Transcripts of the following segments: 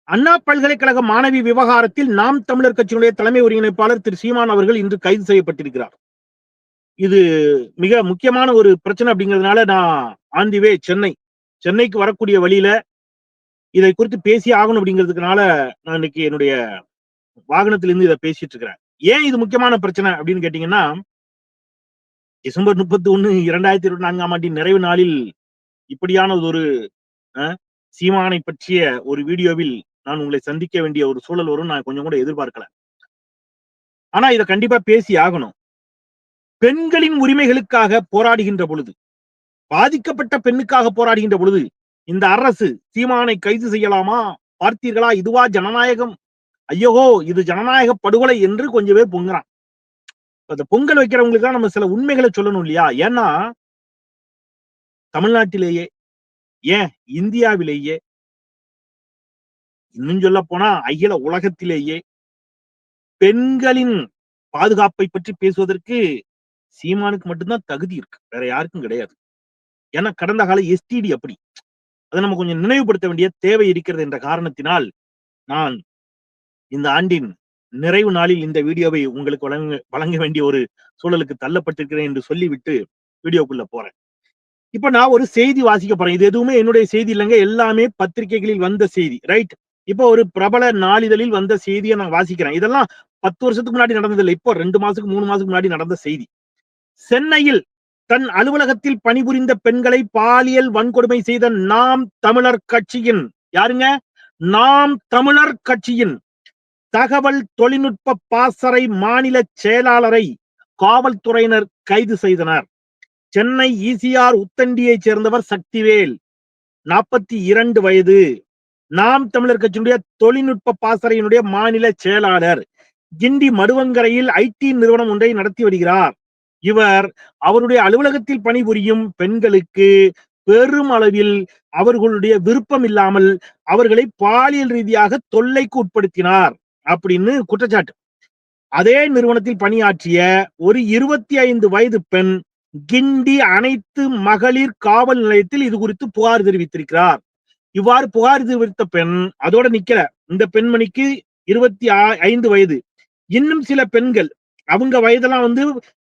அண்ணா பல்கலைக்கழக மாணவி விவகாரத்தில் நாம் தமிழர் கட்சியினுடைய தலைமை ஒருங்கிணைப்பாளர் திரு சீமான் அவர்கள் இன்று கைது செய்யப்பட்டிருக்கிறார். இது மிக முக்கியமான ஒரு பிரச்சனை அப்படிங்கிறதுனால நான் ஆன் தி வே சென்னைக்கு வரக்கூடிய வழியில இதை குறித்து பேசி ஆகணும் அப்படிங்கிறதுனால நான் இன்னைக்கு என்னுடைய வாகனத்திலிருந்து இதை பேசிட்டு இருக்கிறேன். ஏன் இது முக்கியமான பிரச்சனை அப்படின்னு கேட்டீங்கன்னா, டிசம்பர் 31 2024ஆம் ஆண்டின் நிறைவு நாளில் இப்படியான ஒரு சீமானை பற்றிய ஒரு வீடியோவில் நான் உங்களை சந்திக்க வேண்டிய ஒரு சூழல் வரும் நான் கொஞ்சம் கூட எதிர்பார்க்கல. ஆனா இதை கண்டிப்பா பேசி ஆகணும். பெண்களின் உரிமைகளுக்காக போராடுகின்ற பொழுது, பாதிக்கப்பட்ட பெண்ணுக்காக போராடுகின்ற பொழுது, இந்த அரசு சீமானை கைது செய்யலாமா? பார்த்தீர்களா? இதுவா ஜனநாயகம்? ஐயோ, இது ஜனநாயக படுகொலை என்று கொஞ்சம் பேர் பொங்குறான். அந்த பொங்கல் வைக்கிறவங்களுக்கு தான் நம்ம சில உண்மைகளை சொல்லணும் இல்லையா? ஏன்னா தமிழ்நாட்டிலேயே, ஏன் இந்தியாவிலேயே, இன்னும் சொல்ல போனா அகில உலகத்திலேயே பெண்களின் பாதுகாப்பை பற்றி பேசுவதற்கு சீமானுக்கு மட்டும்தான் தகுதி இருக்கு. வேற யாருக்கும் கிடையாது. ஏன்னா கடந்த கால எஸ்டிடி அப்படி. அதை நம்ம கொஞ்சம் நினைவுபடுத்த வேண்டிய தேவை இருக்கிறது என்ற காரணத்தினால் நான் இந்த ஆண்டின் நிறைவு நாளில் இந்த வீடியோவை உங்களுக்கு வழங்க வேண்டிய ஒரு சூழலுக்கு தள்ளப்பட்டிருக்கிறேன் என்று சொல்லிவிட்டு வீடியோக்குள்ள போறேன். இப்ப நான் ஒரு செய்தி வாசிக்க போறேன். இது எதுவுமே என்னுடைய செய்தி இல்லைங்க, எல்லாமே பத்திரிகைகளில் வந்த செய்தி. ரைட். இப்போ ஒரு பிரபல நாளிதழில் வந்த செய்தியை நான் வாசிக்கிறேன். இதெல்லாம் 10 வருஷத்துக்கு முன்னாடி நடந்ததில்லை. இப்போ 2 மாசத்துக்கு 3 மாசத்துக்கு முன்னாடி நடந்த செய்தி. சென்னையில் தன் அலுவலகத்தில் பணிபுரிந்த பெண்களை பாலியல் வன்கொடுமை செய்த நாம் தமிழர் கட்சியின், யாருங்க? நாம் தமிழர் கட்சியின் தகவல் தொழில்நுட்ப பாசறை மாநில செயலாளரை காவல்துறையினர் கைது செய்தனர். சென்னை ஈசிஆர் உத்தண்டியைச் சேர்ந்தவர் சக்திவேல், 42 வயது. நாம் தமிழர் கட்சியினுடைய தொழில்நுட்ப பாசறையினுடைய மாநில செயலாளர். கிண்டி மடுவங்கரையில் ஐடி நிறுவனம் ஒன்றை நடத்தி வருகிறார். இவர் அவருடைய அலுவலகத்தில் பணிபுரியும் பெண்களுக்கு பெரும் அளவில் அவர்களுடைய விருப்பம் இல்லாமல் அவர்களை பாலியல் ரீதியாக தொல்லைக்கு உட்படுத்தினார் அப்படின்னு குற்றச்சாட்டு. அதே நிறுவனத்தில் பணியாற்றிய ஒரு 25 வயது பெண் கிண்டி அனைத்து மகளிர் காவல் நிலையத்தில் இது குறித்து புகார் தெரிவித்திருக்கிறார். இவ்வாறு புகார் தெரிவித்த பெண் அதோட நிக்கல. இந்த பெண்மணிக்கு 25 வயது. இன்னும் சில பெண்கள், அவங்க வயதெல்லாம்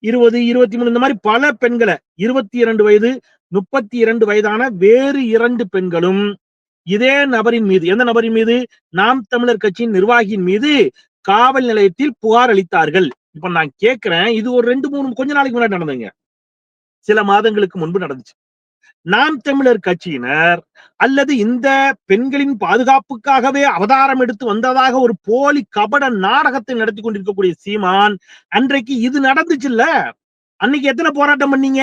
20, 23, இந்த மாதிரி பல பெண்களை, 22 வயது, 32 வயதான வேறு 2 பெண்களும் இதே நபரின் மீது, எந்த நபரின் மீது? நாம் தமிழர் கட்சியின் நிர்வாகியின் மீது காவல் நிலையத்தில் புகார் அளித்தார்கள். இப்ப நான் கேட்கிறேன், இது ஒரு 2-3 கொஞ்ச நாளைக்கு முன்னாடி நடந்ததுங்க. சில மாதங்களுக்கு முன்பு நடந்துச்சு. நாம் தமிழர் கட்சியினர் அல்லது இந்த பெண்களின் பாதுகாப்புக்காகவே அவதாரம் எடுத்து வந்ததாக ஒரு போலி கபட நாடகத்தை நடத்தி கொண்டிருக்கக்கூடிய சீமான், அன்றைக்கு இது நடந்துச்சு இல்ல, அன்னைக்கு எத்தனை போராட்டம் பண்ணீங்க?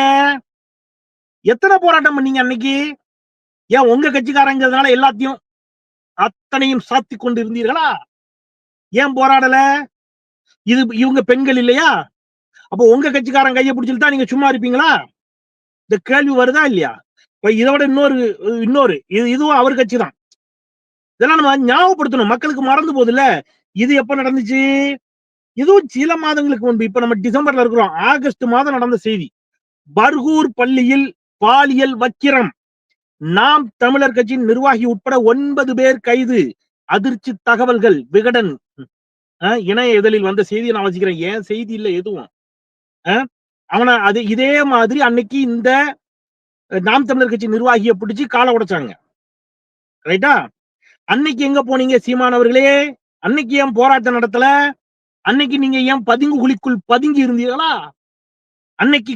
அன்னைக்கு? ஏன் உங்க கட்சிக்காரங்கிறதுனால எல்லாத்தையும் அத்தனையும் சாத்தி கொண்டு இருந்தீர்களா? ஏன் போராடல? இவங்க பெண்கள் இல்லையா? அப்ப உங்க கட்சிக்காரன் கையை பிடிச்சிட்டு தான் நீங்க சும்மா இருப்பீங்களா? இந்த கேள்வி வருதா இல்லையா? இதோட இன்னொரு இதுவும் அவர் கட்சி தான். இதெல்லாம் நம்ம ஞாபகப்படுத்தணும், மக்களுக்கு மறந்து போகுதுல்ல. இது எப்ப நடந்துச்சு? இதுவும் சில மாதங்களுக்கு முன்பு. இப்ப நம்ம டிசம்பர்ல இருக்கிறோம். ஆகஸ்ட் மாதம் நடந்த செய்தி. பர்கூர் பள்ளியில் பாலியல் வக்கிரம், நாம் தமிழர் கட்சியின் நிர்வாகி உட்பட 9 பேர் கைது. அதிர்ச்சி தகவல்கள். விகடன் இணைய இதழில் வந்த செய்தியை நான் வச்சுக்கிறேன். ஏன் செய்தி இல்ல எதுவும். அவனை அது இதே மாதிரி அன்னைக்கு இந்த நாம் தமிழர் கட்சி நிர்வாகியை பிடிச்சி காலை உடைச்சாங்க. ரைட்டா? அன்னைக்கு எங்க போனீங்க சீமான் அவர்களே? அன்னைக்கு ஏன் போராட்டம் நடத்தல? அன்னைக்கு நீங்க ஏன் பதுங்கு குழிக்குள் பதுங்கி இருந்தீர்களா? அன்னைக்கு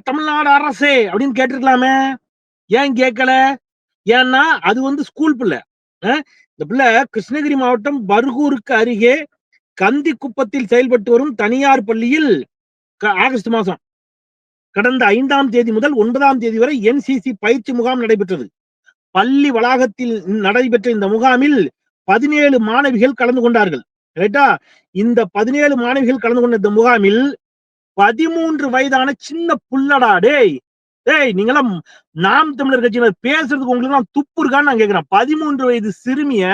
தமிழ்நாடு அரசே அப்படின்னு கேட்டிருக்கலாமே, ஏன் கேட்கல? ஏன்னா அது ஸ்கூல் பிள்ளை. இந்த பிள்ளை கிருஷ்ணகிரி மாவட்டம் பர்கூருக்கு அருகே கந்திக்குப்பத்தில் செயல்பட்டு வரும் தனியார் பள்ளியில் ஆகஸ்ட் மாசம் கடந்த 5ஆம் தேதி முதல் 9ஆம் தேதி வரை என்சிசி பயிற்சி முகாம் நடைபெற்றது. பள்ளி வளாகத்தில் நடைபெற்ற இந்த முகாமில் 17 மாணவிகள் கலந்து கொண்டார்கள். ரைட்டா? இந்த 17 மாணவிகள் கலந்து கொண்ட இந்த முகாமில் 13 வயதான சின்ன புள்ளடா. டேய் நீங்களாம் நாம் தமிழர் கட்சியினர் பேசுறதுக்கு உங்களுக்கு துப்பு இருக்கான்னு நான் கேட்கிறேன். 13 வயது சிறுமிய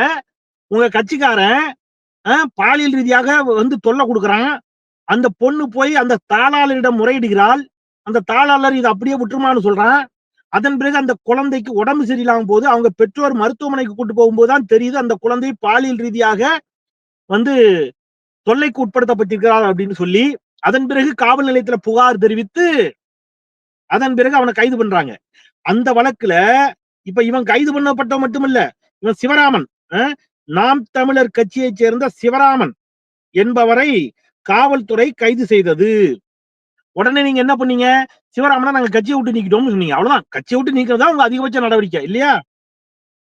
உங்க கட்சிக்காரன் பாலியல் ரீதியாக தொல்லை கொடுக்குறான். அந்த பொண்ணு போய் அந்த தாளாளரிடம் முறையிடுகிறாள். அந்த தாளாளர் இதை அப்படியே விட்டுருமான்னு சொல்றான். அதன் பிறகு அந்த குழந்தைக்கு உடம்பு சரியில்லாம போது அவங்க பெற்றோர் மருத்துவமனைக்கு கூட்டு போகும்போது தான் தெரியுது அந்த குழந்தை பாலியல் ரீதியாக வந்து தொல்லைக்கு உட்படுத்தப்பட்டிருக்கிறார் அப்படின்னு சொல்லி அதன் பிறகு காவல் நிலையத்துல புகார் தெரிவித்து அதன் பிறகு அவனை கைது பண்றாங்க. அந்த வழக்குல இப்ப இவன் கைது பண்ணப்பட்ட மட்டுமல்ல, இவன் சிவராமன் நாம் தமிழர் கட்சியைச் சேர்ந்த சிவராமன் என்பவரை காவல்துறை கைது செய்தது. உடனே நீங்க என்ன பண்ணீங்க? சிவராமனை நாங்க கட்சியை விட்டு நீக்கிட்டோம்னு சொன்னீங்க. அவ்வளவுதான். கட்சியை விட்டு நீக்கிறதா உங்க அதிகபட்ச நடவடிக்கை இல்லையா?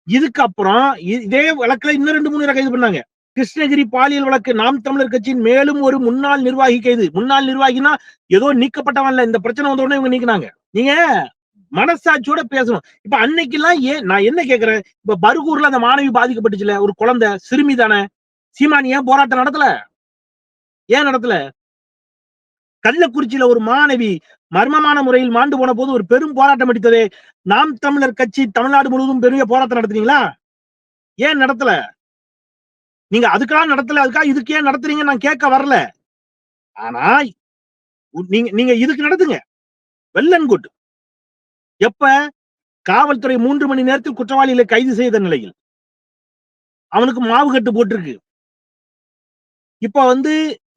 இதுக்கப்புறம் இதே வழக்குல இன்னும் 2, 3 பேரை கைது பண்ணாங்க. கிருஷ்ணகிரி பாலியல் வழக்கு நாம் தமிழர் கட்சியின் மேலும் ஒரு முன்னாள் நிர்வாகி கைது. முன்னாள் நிர்வாகினா ஏதோ நீக்கப்பட்டவன் இல்ல. இந்த பிரச்சனை வந்த உடனே இவங்க நீக்கினாங்க. நீங்க மனசாட்சியோட பேசணும். இப்ப அன்னைக்கெல்லாம் நான் என்ன கேக்குறேன்? இப்ப பர்கூர்ல அந்த மாணவி பாதிக்கப்பட்டுச்சுல, ஒரு குழந்தை சிறுமி தானே. சீமான் ஏன் போராட்டம் நடத்தல? ஏன் நடத்தல? கள்ளக்குறிச்சியில ஒரு மாணவி மர்மமான முறையில் மாண்டு போன போது ஒரு பெரும் போராட்டம் அடித்ததே. நாம் தமிழர் கட்சி தமிழ்நாடு முழுவதும் பெரிய போராட்டம் நடத்துறீங்களா? ஏன் நடத்தல? நீங்க அதுக்கெல்லாம் நடத்தல. அதுக்காக இதுக்கு ஏன் நடத்துறீங்க நான் கேட்க வரல. ஆனா நீங்க இதுக்கு நடத்துங்க. Well and good. எப்ப? காவல்துறை 3 மணி நேரத்தில் குற்றவாளிகளை கைது செய்த நிலையில். அவனுக்கு மாவு கட்டு போட்டிருக்கு. இப்ப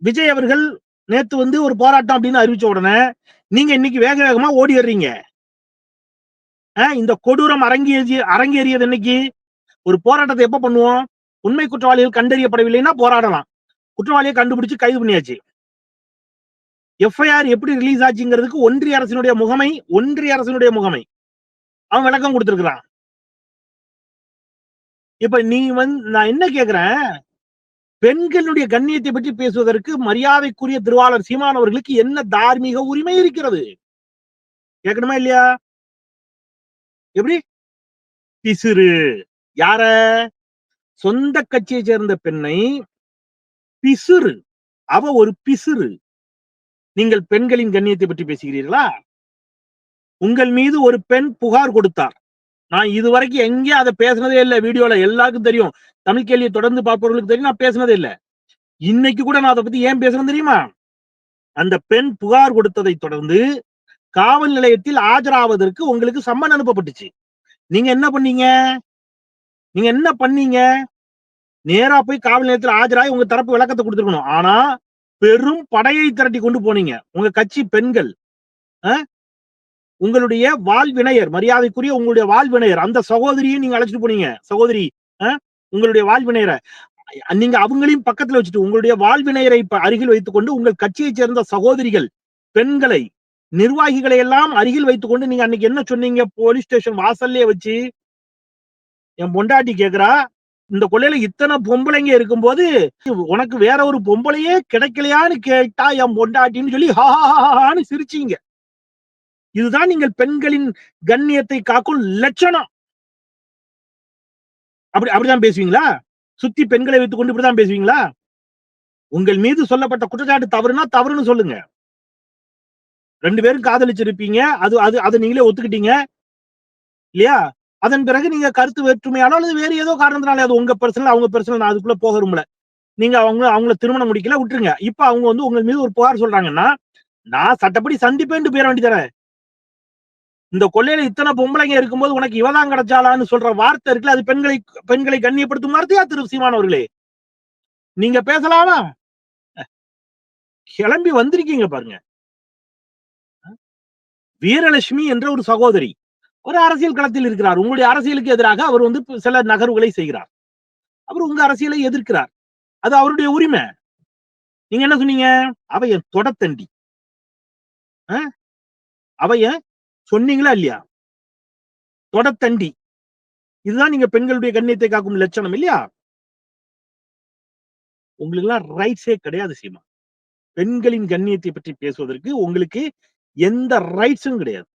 விஜய் அவர்கள் நேத்து ஒரு போராட்டம் அப்படின்னு அறிவிச்ச உடனே நீங்க இன்னைக்கு வேக வேகமா ஓடிடுறீங்க. இந்த கொடூரம் அரங்கேறியது இன்னைக்கு. ஒரு போராட்டத்தை எப்ப பண்ணுவோம்? உண்மை குற்றவாளிகள் கண்டறியப்படவில்லைன்னா போராடலாம். குற்றவாளியை கண்டுபிடிச்சு கைது பண்ணியாச்சு. எஃப்ஐஆர் எப்படி ரிலீஸ் ஆச்சுங்கிறதுக்கு ஒன்றிய அரசினுடைய முகமை அவன் விளக்கம் கொடுத்திருக்கிறான். இப்ப நான் என்ன கேக்குறேன்? பெண்களுடைய கண்ணியத்தை பற்றி பேசுவதற்கு மரியாதைக்குரிய திருவாளர் சீமான் அவர்களுக்கு என்ன தார்மீக உரிமை இருக்கிறது? கேட்கணுமா இல்லையா? எப்படி? பிசிறு. யார? சொந்த கட்சியை சேர்ந்த பெண்ணை பிசிறு. அவ ஒரு பிசிறு. நீங்கள் பெண்களின் கண்ணியத்தை பற்றி பேசுகிறீர்களா? உங்கள் மீது ஒரு பெண் புகார் கொடுத்தார். நான் இதுவரைக்கும் எங்கேயும் அதை பேசினதே இல்லை. வீடியோல எல்லாருக்கும் தெரியும். தமிழ் கேள்வியை தொடர்ந்து பார்ப்பவர்களுக்கு தெரியும். நான் பேசினதே இல்லை. இன்னைக்கு கூட நான் அதை பத்தி ஏன் பேசுறேன் தெரியுமா? அந்த பெண் புகார் கொடுத்ததை தொடர்ந்து காவல் நிலையத்தில் ஆஜராவதற்கு உங்களுக்கு சம்மன் அனுப்பப்பட்டுச்சு. நீங்க என்ன பண்ணீங்க? நேரா போய் காவல் நிலையத்தில் ஆஜராகி உங்க தரப்பு விளக்கத்தை கொடுத்துருக்கணும். ஆனா பெரும் படையை திரட்டி கொண்டு போனீங்க. உங்க கட்சி பெண்கள், உங்களுடைய வாழ்வினையர், மரியாதைக்குரிய உங்களுடைய வாழ்வினையர், அந்த சகோதரியை நீங்க அழைச்சிட்டு போனீங்க. சகோதரி, உங்களுடைய வாழ்வினையரை நீங்க அவங்களையும் பக்கத்துல வச்சுட்டு உங்களுடைய வாழ்வினையரை அருகில் வைத்துக் கொண்டு உங்கள் கட்சியைச் சேர்ந்த சகோதரிகள், பெண்களை, நிர்வாகிகளை எல்லாம் அருகில் வைத்துக் கொண்டு நீங்க அன்னைக்கு என்ன சொன்னீங்க? போலீஸ் ஸ்டேஷன் வாசல்லே வச்சு என் பொண்டாட்டி கேக்குறா, இந்த கொள்ளையில இத்தனை பொம்பளைங்க இருக்கும்போது உனக்கு வேற ஒரு பொம்பளையே கிடைக்கலையான்னு கேட்டா என் பொண்டாட்டின்னு சொல்லி ஹான்னு சிரிச்சீங்க. இதுதான் நீங்கள் பெண்களின் கண்ணியத்தை காக்கும் லட்சணம். அப்படிதான் பேசுவீங்களா? சுத்தி பெண்களை வைத்துக் கொண்டு இப்படிதான் பேசுவீங்களா? உங்கள் மீது சொல்லப்பட்ட குற்றச்சாட்டு தவறுனா தவறுன்னு சொல்லுங்க. 2 பேரும் காதலிச்சிருப்பீங்க. அது நீங்களே ஒத்துக்கிட்டீங்க இல்லையா? அதன் பிறகு நீங்க கருத்து வேற்றுமையாலோ அல்லது வேறு ஏதோ காரணத்தினால அது உங்க பர்சனல், அவங்க பர்சனல், நான் அதுக்குள்ள போக விரும்பல. நீங்க அவங்கள திருமணம் முடிக்கல, விட்டுருங்க. இப்ப அவங்க உங்க மீது ஒரு புகார் சொல்றாங்கன்னா, நான் சட்டப்படி சந்திப்பேன்னு பேர வேண்டியதானே? இந்த கொள்ளையில இத்தனை பொம்பளைங்க இருக்கும்போது உனக்கு இவதான் கிடைச்சாலான்னு சொல்ற வார்த்தை இருக்குல்ல, அது பெண்களை கண்ணியப்படுத்தும் வார்த்தையா திரு சீமான் அவர்களே? நீங்க பேசலாமா? கிளம்பி வந்திருக்கீங்க பாருங்க. வீரலட்சுமி என்ற ஒரு சகோதரி ஒரு அரசியல் களத்தில் இருக்கிறார். உங்களுடைய அரசியலுக்கு எதிராக அவர் சில நகர்வுகளை செய்கிறார். அவர் உங்க அரசியலை எதிர்க்கிறார். அது அவருடைய உரிமை. நீங்க என்ன சொன்னீங்க? அவ என் தொடத்தண்டி. அவ என் சொன்னீங்களா இல்லையா? தொடத்தண்டி. இதுதான் நீங்க பெண்களுடைய கண்ணியத்தை காக்கும் லட்சணம் இல்லையா? உங்களுக்கு எல்லாம் ரைட்ஸே கிடையாது சீமா. பெண்களின் கண்ணியத்தை பற்றி பேசுவதற்கு உங்களுக்கு எந்த ரைட்ஸும் கிடையாது.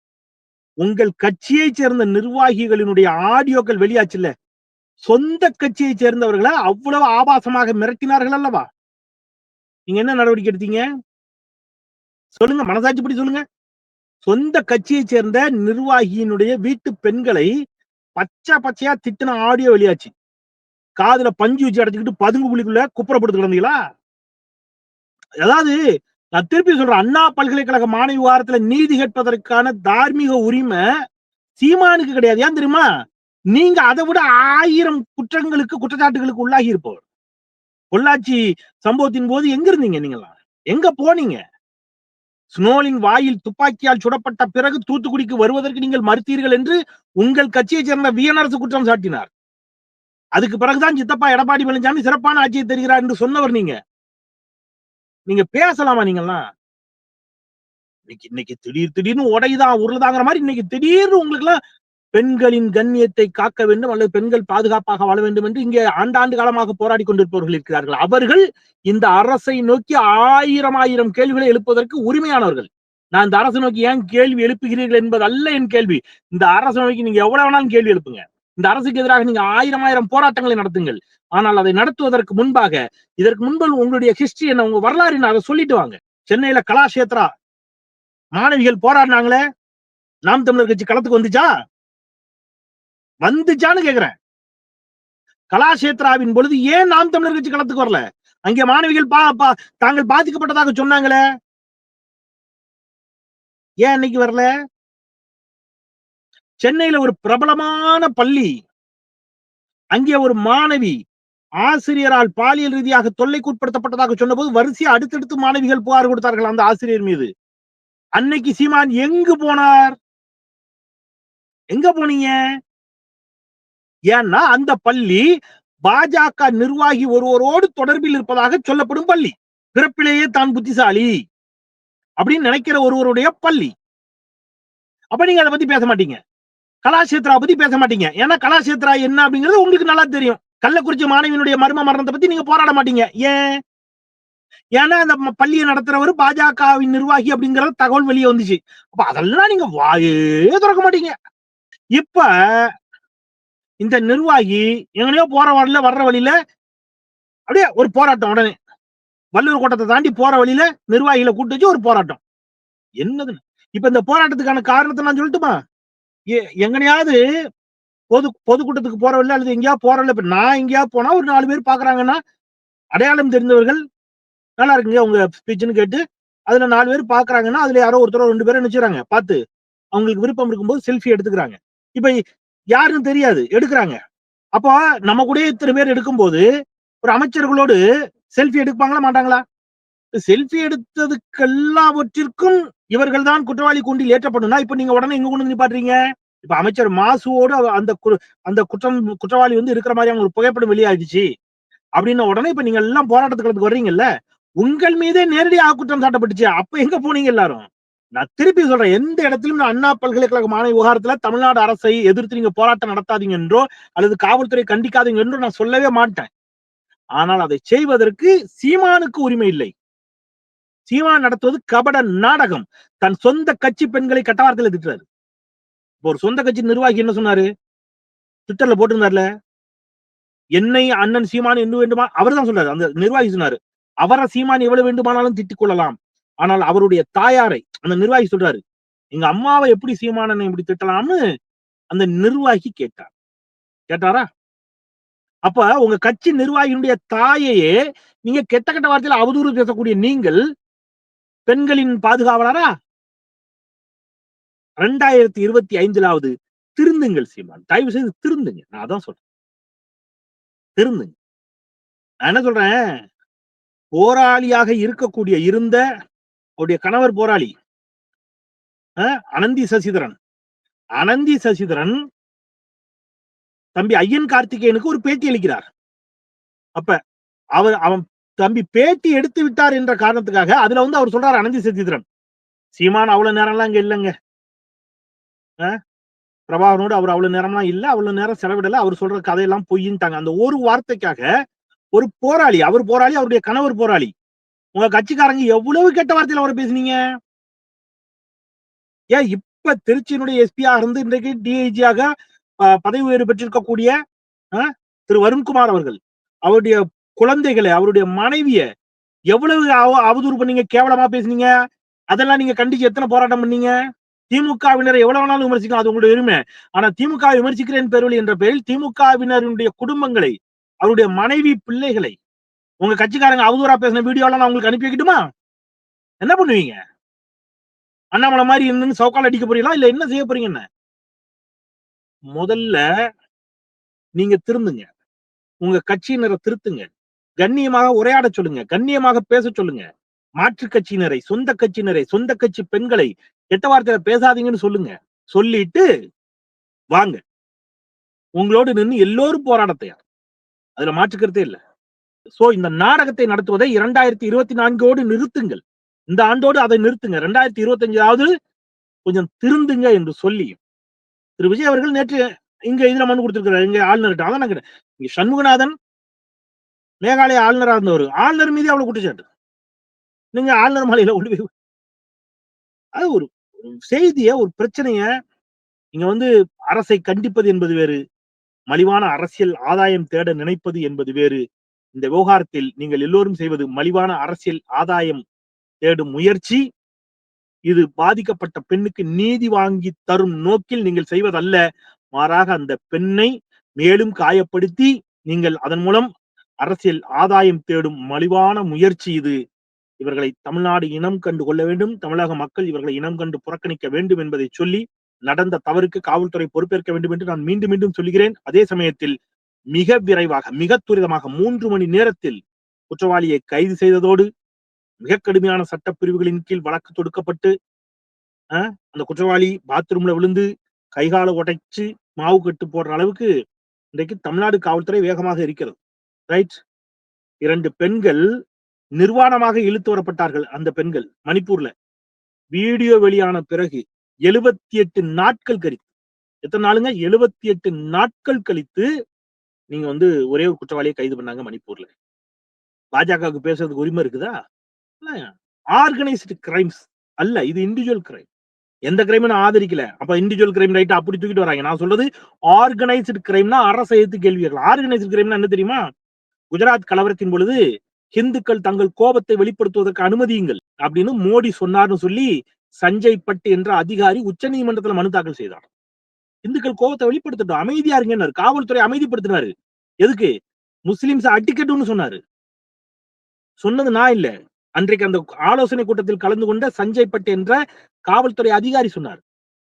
உங்கள் கட்சியை சேர்ந்த நிர்வாகிகளினுடைய ஆடியோக்கள் வெளியாச்சுல்ல, சொந்த கட்சியை சேர்ந்தவர்களை அவ்வளவு ஆபாசமாக மிரட்டினார்கள் அல்லவா? நீங்க என்ன நடவடிக்கை எடுத்தீங்க? சொல்லுங்க, மனசாட்சிப்படி சொல்லுங்க. சொந்த கட்சியை சேர்ந்த நிர்வாகியினுடைய வீட்டு பெண்களை பச்சையா திட்டின ஆடியோ வெளியாச்சு. காதுல பஞ்சு வச்சு அடைச்சுக்கிட்டு பதுங்கு புலிக்குள்ள குப்புறப்படுத்து கிடந்தீங்களா? அதாவது நான் திருப்பி சொல்றேன், அண்ணா பல்கலைக்கழக மாணவி விவகாரத்துல நீதி கேட்பதற்கான தார்மீக உரிமை சீமானுக்கு கிடையாது. ஏன் தெரியுமா? நீங்க அதை விட 1000 குற்றச்சாட்டுகளுக்கு உள்ளாகி இருப்பவர். பொள்ளாச்சி சம்பவத்தின் போது எங்க இருந்தீங்க நீங்கெல்லாம்? எங்க போனீங்க? ஸ்னோலின் வாயில் துப்பாக்கியால் சுடப்பட்ட பிறகு தூத்துக்குடிக்கு வருவதற்கு நீங்கள் மறுத்தீர்கள் என்று உங்கள் கட்சியைச் சேர்ந்த வியனரசு குற்றம் சாட்டினார். அதுக்கு பிறகுதான் சித்தப்பா எடப்பாடி பழனிசாமி சிறப்பான ஆட்சியை தருகிறார் என்று சொன்னவர் நீங்க. நீங்க பேசலாமா நீங்கெல்லாம்? இன்னைக்கு திடீர்னு உடையுதான் உருளுதாங்கிற மாதிரி இன்னைக்கு திடீர்னு உங்களுக்கு எல்லாம் பெண்களின் கண்ணியத்தை காக்க வேண்டும் அல்லது பெண்கள் பாதுகாப்பாக வாழ வேண்டும் என்று இங்கே ஆண்டாண்டு காலமாக போராடி கொண்டிருப்பவர்கள் இருக்கிறார்கள். அவர்கள் இந்த அரசை நோக்கி ஆயிரம் கேள்விகளை எழுப்புவதற்கு உரிமையானவர்கள். நான் இந்த அரசை நோக்கி ஏன் கேள்வி எழுப்புகிறீர்கள் என்பது அல்ல என் கேள்வி. இந்த அரசை நோக்கி நீங்க எவ்வளவு வேணாலும் கேள்வி எழுப்புங்க. இந்த அரசுக்கு எதிராக நீங்க ஆயிரம் போராட்டங்களை நடத்துங்கள். ஆனால் அதை நடத்துவதற்கு முன்பாக இதற்கு முன்பு உங்களுடைய ஹிஸ்டரி என்ன, உங்க வரலாறு என்ன, அதை சொல்லிட்டு வாங்க. சென்னையில கலாஷேத்ரா மாணவிகள் போராடினாங்களே, நாம் தமிழர் கட்சி களத்துக்கு வந்துச்சான்னு கேக்குறேன். கலாஷேத்ராவின் பொழுது ஏன் நாம் தமிழர் கட்சி களத்துக்கு வரல? அங்கே மாணவிகள் தாங்கள் பாதிக்கப்பட்டதாக சொன்னாங்களே, ஏன் இன்னைக்கு வரல? சென்னையில ஒரு பிரபலமான பள்ளி, அங்கே ஒரு மாணவி ஆசிரியரால் பாலியல் ரீதியாக தொல்லைக்கு உட்படுத்தப்பட்டதாக சொன்னபோது வரிசையா அடுத்தடுத்து மாணவிகள் புகார் கொடுத்தார்கள் அந்த ஆசிரியர் மீது. அன்னைக்கு சீமான் எங்கு போனார்? எங்க போனீங்க? ஏன்னா அந்த பள்ளி பாஜக நிர்வாகி ஒருவரோடு தொடர்பில் இருப்பதாக சொல்லப்படும் பள்ளி. பிறப்பிலேயே தான் புத்திசாலி அப்படின்னு நினைக்கிற ஒருவருடைய பள்ளி. அப்ப நீங்க அதை பத்தி பேச மாட்டீங்க. கலாஷேத்ரா பத்தி பேச மாட்டீங்க. ஏன்னா கலாஷேத்ரா என்ன அப்படிங்கிறது உங்களுக்கு நல்லா தெரியும். கள்ளக்குறிச்சி மாணவியினுடைய மர்ம மரணத்தை பத்தி நீங்க போராட மாட்டீங்க. ஏன்? ஏன்னா அந்த பள்ளியை நடத்துறவர் பாஜகவின் நிர்வாகி அப்படிங்கிற தகவல் வெளியே வந்துச்சு. அப்ப அதெல்லாம் நீங்க வாயே திறக்க மாட்டீங்க. இப்ப இந்த நிர்வாகி எங்கனையோ வர்ற வழியில அப்படியே ஒரு போராட்டம். உடனே வள்ளுவர் கோட்டத்தை தாண்டி போற வழியில நிர்வாகிகளை கூட்டு வச்சு ஒரு போராட்டம். என்னது இப்ப இந்த போராட்டத்துக்கான காரணத்தை நான் சொல்லட்டுமா? எங்கனையாவது பொதுக்கூட்டத்துக்கு போற வழியில அல்லது எங்கேயாவது போற வழியில, இப்ப நான் எங்கேயாவது போனா ஒரு 4 பேர் பாக்குறாங்கன்னா அடையாளம் தெரிந்தவர்கள் நல்லா இருக்குங்க உங்க ஸ்பீச்னு கேட்டு அதுல 4 பேர் பாக்குறாங்கன்னா அதுல யாரோ ஒருத்தரோ 2 பேரும் நினைச்சுறாங்க பார்த்து அவங்களுக்கு விருப்பம் இருக்கும்போது செல்ஃபி எடுத்துக்கிறாங்க. இப்ப யாருன்னு தெரியாது, எடுக்கிறாங்க. அப்போ நம்ம கூட இத்தனை பேர் எடுக்கும்போது ஒரு அமைச்சர்களோடு செல்ஃபி எடுப்பாங்களா மாட்டாங்களா? செல்ஃபி எடுத்ததுக்கு எல்லாவற்றிற்கும் இவர்கள் தான் குற்றவாளி கூண்டில் ஏற்றப்படும்னா இப்ப நீங்க உடனே எங்க கொண்டு நிப்பாட்டுறீங்க? இப்ப அமைச்சர் மாசுவோடு அந்த குற்றவாளி வந்து இருக்கிற மாதிரியான ஒரு புகைப்படம் வெளியாயிடுச்சு அப்படின்ன உடனே இப்ப நீங்க எல்லாம் போராட்டத்துக்கு வர்றீங்கல்ல, உங்கள் மீதே நேரடியாக குற்றம் சாட்டப்பட்டுச்சு. அப்ப எங்க போனீங்க எல்லாரும்? நான் திருப்பி சொல்றேன், எந்த இடத்திலும் அண்ணா பல்கலைக்கழக மாணவி விவகாரத்துல தமிழ்நாடு அரசை எதிர்த்து நீங்க போராட்டம் நடத்தாதீங்க என்றோ அல்லது காவல்துறை கண்டிக்காதீங்க என்றோ நான் சொல்லவே மாட்டேன். ஆனால் அதை செய்வதற்கு சீமானுக்கு உரிமை இல்லை. சீமான் நடத்துவது கபட நாடகம். தன் சொந்த கட்சி பெண்களை கட்டவார்த்தையில திட்டுறாரு. ஒரு சொந்த கட்சி நிர்வாகி என்ன சொன்னாரு? ட்விட்டர்ல போட்டிருந்தார்ல, என்னை அண்ணன் சீமான் என்ன வேண்டுமா அவர் தான் சொல்றாரு. அந்த நிர்வாகி சொன்னாரு, அவரை சீமான் எவ்வளவு வேண்டுமானாலும் திட்டிக் கொள்ளலாம், ஆனால் அவருடைய தாயாரை அந்த நிர்வாகி சொல்றாரு, எங்க அம்மாவை எப்படி சீமானனை இப்படி திட்டலாம்னு அந்த நிர்வாகி கேட்டாரா? அப்ப உங்க கட்சி நிர்வாகியினுடைய தாயையே நீங்க கெட்ட வார்த்தையில அவதூறு பேசக்கூடிய நீங்கள் பெண்களின் பாதுகாவலரா? 2025 திருந்துங்கள் சீமான், தயவு செய்து திருந்துங்க. நான் அதான் சொல்றேன், திருந்துங்க. நான் என்ன சொல்றேன், போராளியாக இருக்கக்கூடிய அவருடைய கணவர் போராளி அனந்தி சசிதரன் தம்பி ஐயன் கார்த்திகேயனுக்கு ஒரு பேட்டி அளிக்கிறார். அப்ப அவன் தம்பி பேட்டி எடுத்து விட்டார் என்ற காரணத்துக்காக அதுல வந்து அவர் சொல்றாரு, அனந்தி சசிதரன் சீமான் அவ்வளவு நேரம்லாம் இங்க இல்லைங்க, பிரபாகரனோடு அவர் அவ்வளவு நேரம்லாம் இல்ல, அவ்வளவு நேரம் செலவிடல, அவர் சொல்ற கதையெல்லாம் பொய்யின்ட்டாங்க. அந்த ஒரு வார்த்தைக்காக ஒரு போராளி, அவருடைய கணவர் போராளி, உங்க கட்சிக்காரங்க எவ்வளவு கெட்ட வார்த்தையில அவரை பேசுனீங்க? ஏன் இப்ப திருச்சியினுடைய எஸ்பியா இருந்து இன்றைக்கு டிஐஜியாக பதவி உயர்வு பெற்றிருக்கக்கூடிய திரு வருண்குமார் அவர்கள் அவருடைய குழந்தைகளை, அவருடைய மனைவிய எவ்வளவு அவதூறு பண்ணீங்க, கேவலமா பேசுனீங்க? அதெல்லாம் நீங்க கண்டிச்சு எத்தனை போராட்டம் பண்ணீங்க? திமுகவினரை எவ்வளவு வேணாலும் விமர்சிக்கலாம், அது உங்களுடைய உரிமை. ஆனா திமுக விமர்சிக்கிறேன் பேரொழி என்ற பெயரில் திமுகவினருடைய குடும்பங்களை, அவருடைய மனைவி பிள்ளைகளை உங்க கட்சிக்காரங்க அவதூறா பேசின வீடியோ எல்லாம் நான் உங்களுக்கு அனுப்பி வைக்கட்டுமா? என்ன பண்ணுவீங்க? அண்ணாமலை மாதிரி இருந்து சவுக்கால் அடிக்க போறீங்களா இல்ல என்ன செய்ய போறீங்க? என்ன முதல்ல நீங்க திருந்துங்க. உங்க கட்சியினர திருத்துங்க. கண்ணியமாக உரையாடச் சொல்லுங்க. கண்ணியமாக பேசச் சொல்லுங்க. மாற்றுக் கட்சியினரை, சொந்த கட்சியினரை, சொந்த கட்சி பெண்களை கெட்ட வார்த்தையில பேசாதீங்கன்னு சொல்லுங்க. சொல்லிட்டு வாங்க. உங்களோடு நின்னு எல்லோரும் போராடத் தயார். அதுல மாற்று கருத்தே இல்ல. சோ இந்த நாடகத்தை நடத்துவதை 2024 நிறுத்துங்கள். இந்த ஆண்டோடு அதை நிறுத்துங்க. 2025வது கொஞ்சம் திருந்துங்க என்று சொல்லி, திரு விஜய் அவர்கள் நேற்று இங்க இதுல மனு குடுத்திருக்கிறார். இங்க ஆளுநர்ட்ட. அதான் நான் கேட்டேன். இங்க சண்முகநாதன் மேகாலயா ஆளுநரா இருந்தவரு. ஆளுநர் மீதே அவ்வளவு குற்றச்சாட்டு. நீங்க ஆளுநர் மாளிகையில கொண்டு போய் அது ஒரு செய்திய, ஒரு பிரச்சனைய நீங்க அரசை கண்டிப்பது என்பது வேறு. மலிவான அரசியல் ஆதாயம் தேட நினைப்பது என்பது வேறு. இந்த விவகாரத்தில் நீங்கள் எல்லோரும் செய்வது மலிவான அரசியல் ஆதாயம் தேடும் முயற்சி. இது பாதிக்கப்பட்ட பெண்ணுக்கு நீதி வாங்கி தரும் நோக்கில் நீங்கள் செய்வதல்ல. மாறாக அந்த பெண்ணை மேலும் காயப்படுத்தி நீங்கள் அதன் மூலம் அரசியல் ஆதாயம் தேடும் மலிவான முயற்சி இது. இவர்களை தமிழ்நாடு இனம் கண்டு கொள்ள வேண்டும். தமிழக மக்கள் இவர்களை இனம் கண்டு புறக்கணிக்க வேண்டும் என்பதை சொல்லி, நடந்த தவறுக்கு காவல்துறை பொறுப்பேற்க வேண்டும் என்று நான் மீண்டும் மீண்டும் சொல்லுகிறேன். அதே சமயத்தில் மிக விரைவாக, மிக துரிதமாக 3 மணி நேரத்தில் குற்றவாளியை கைது செய்ததோடு, மிக கடுமையான சட்டப்பிரிவுகளின் கீழ் வழக்கு தொடுக்கப்பட்டு, அந்த குற்றவாளி பாத்ரூம்ல விழுந்து கை கால உடைச்சு மாவு கட்டு போடுற அளவுக்கு இன்றைக்கு தமிழ்நாடு காவல்துறை வேகமாக இருக்கிறது. ரைட்? 2 பெண்கள் நிர்வாணமாக இழுத்து வரப்பட்டார்கள். அந்த பெண்கள் மணிப்பூர்ல. வீடியோ வெளியான பிறகு 78 நாட்கள் கழித்து, எத்தனை நாளுங்க? 78 நாட்கள் கழித்து நீங்க ஒரே ஒரு குற்றவாளியை கைது பண்ணாங்க மணிப்பூர்ல. பாஜகவுக்கு பேசுறதுக்கு உரிமை இருக்குதா? ஆர்கனைஸ்டு கிரைம்ஸ் அல்ல. இது இண்டிவிஜுவல் கிரைம். எந்த கிரைம் நான் ஆதரிக்கல. அப்ப இண்டிவிஜுவல் கிரைம் ரைட் அப்படி தூக்கிட்டு வராங்க. நான் சொல்றது ஆர்கனைஸ்டு கிரைம்னா அரசை எதிர்த்து கேள்வி கேட்கலாம். ஆர்கனைஸ்டு கிரைம்னா என்ன தெரியுமா? குஜராத் கலவரத்தின் பொழுது ஹிந்துக்கள் தங்கள் கோபத்தை வெளிப்படுத்துவதற்கு அனுமதியுங்கள் அப்படின்னு மோடி சொன்னார்னு சொல்லி சஞ்சய் பட் என்ற அதிகாரி உச்ச நீதிமன்றத்தில் மனு தாக்கல் செய்தார். இந்துக்கள் கோபத்தை வெளிப்படுத்தட்டும், அமைதியா இருங்கன்னாரு. காவல்துறை அமைதிப்படுத்தினாரு. எதுக்கு? முஸ்லிம்ஸ் அடிக்கட்டும்னு சொன்னாரு. சொன்னது நான் இல்ல. அன்றைக்கு அந்த ஆலோசனை கூட்டத்தில் கலந்து கொண்ட சஞ்சய் பட் என்ற காவல்துறை அதிகாரி சொன்னார்.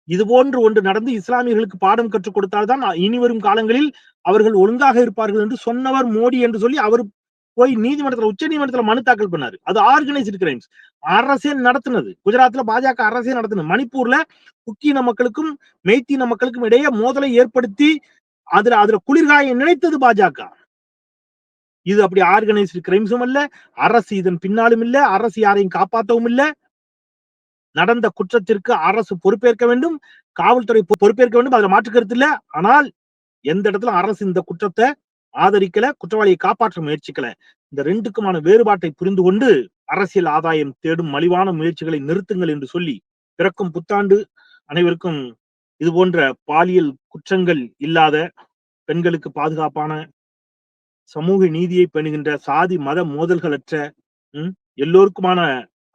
இது போன்று ஒன்று நடந்து இஸ்லாமியர்களுக்கு பாடம் கற்றுக் கொடுத்தால்தான் இனி வரும் காலங்களில் அவர்கள் ஒழுங்காக இருப்பார்கள் என்று சொன்னவர் மோடி என்று சொல்லி அவர் போய் நீதிமன்றத்தில், உச்ச நீதிமன்றத்தில் மனு தாக்கல் பண்ணாரு. அது ஆர்கனைஸ்டு கிரைம்ஸ். அரசே நடத்துனது. குஜராத்ல பாஜக அரசே நடத்துனது. மணிப்பூர்ல குக்கீன மக்களுக்கும் மெய்த்தீன மக்களுக்கும் இடையே மோதலை ஏற்படுத்தி அதுல குளிர்காய நினைத்தது பாஜக. இது அப்படி ஆர்கனைஸ்டு கிரைம்ஸும் அல்ல. அரசு இதன் பின்னாலும் இல்ல. அரசு யாரையும் காப்பாற்றவும் இல்ல. நடந்த குற்றத்திற்கு அரசு பொறுப்பேற்க வேண்டும். காவல்துறை பொறுப்பேற்க வேண்டும். அதுல மாற்று கருத்து இல்ல. ஆனால் எந்த இடத்துல அரசு இந்த குற்றத்தை ஆதரிக்கல, குற்றவாளியை காப்பாற்ற முயற்சிக்கல. இந்த 2க்குமான வேறுபாட்டை புரிந்து கொண்டு அரசியல் ஆதாயம் தேடும் மலிவான முயற்சிகளை நிறுத்துங்கள் என்று சொல்லி, பிறக்கும் புத்தாண்டு அனைவருக்கும் இது போன்ற பாலியல் குற்றங்கள் இல்லாத, பெண்களுக்கு பாதுகாப்பான, சமூக நீதியை பேணுகின்ற, சாதி மத மோதல்களற்ற, எல்லோருக்குமான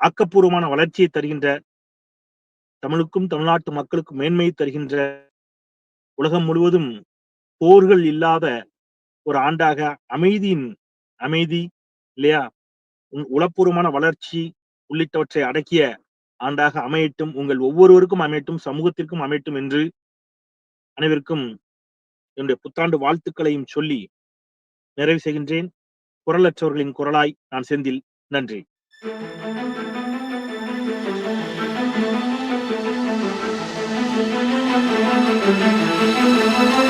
ஆக்கப்பூர்வமான வளர்ச்சியை தருகின்ற, தமிழுக்கும் தமிழ்நாட்டு மக்களுக்கும் மேன்மையை தருகின்ற, உலகம் முழுவதும் போர்கள் இல்லாத ஒரு ஆண்டாக அமைதி இல்லையா, உளப்பூர்வமான வளர்ச்சி உள்ளிட்டவற்றை அடக்கிய ஆண்டாக அமையட்டும். உங்கள் ஒவ்வொருவருக்கும் அமையட்டும், சமூகத்திற்கும் அமையட்டும் என்று அனைவருக்கும் என்னுடைய புத்தாண்டு வாழ்த்துக்களையும் சொல்லி நிறைவு செய்கின்றேன். குரலற்றவர்களின் குரலாய் நான் செந்தில். நன்றி. Thank you.